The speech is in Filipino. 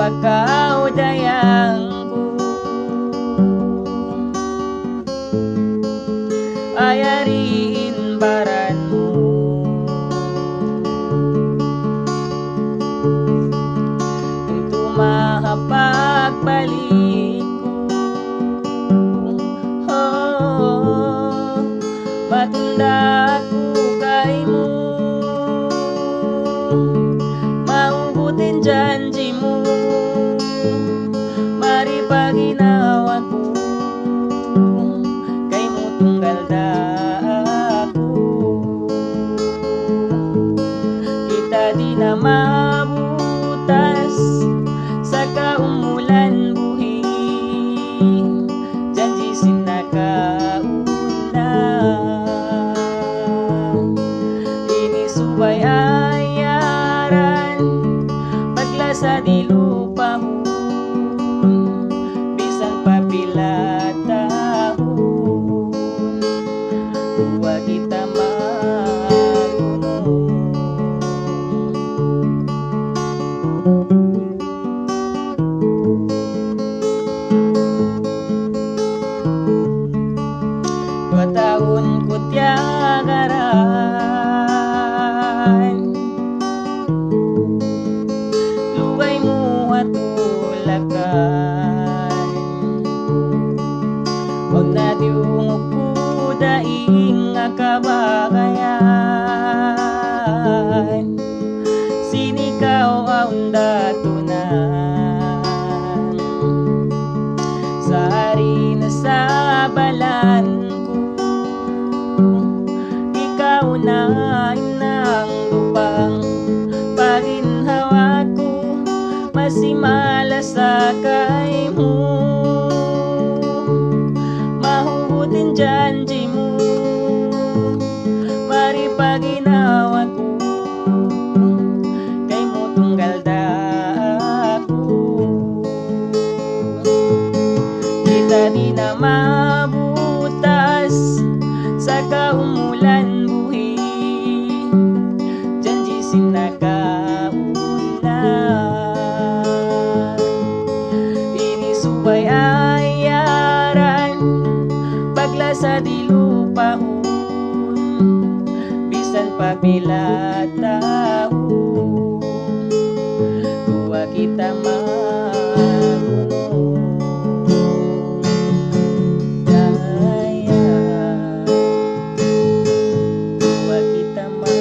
pagkaudayang ko ay ariin baran mo. Kung tumahapagbalik ko, oh, matunda ko kay mo, maubutin janji mo, mari paginawa ko, kay mo tunggal da ako. Kita di na mabutas sa kaumulan buhi, janji sinakauna, ini subay ayaran paglasa di lupahon, bisan papila tahon, duwa kita maguno. Dua tahun ku tiagaran, lugay mo atulakan, huwag na diungog ko daing akabakayan, sinikaw ang datunan, sa hari na sa balan ko, ikaw na inang lupang paginhawa ko, masimala sa kay mo, mahubutin janji mo, mari paginawa ko, kay mo tunggal da ako. Kita di na mabutas sa kaumulan buhi, janji sinakauna, ini subay ayaran paglasa di lupahon, bisan papila tahon, duwa kita maguno. Duwa kita maguno.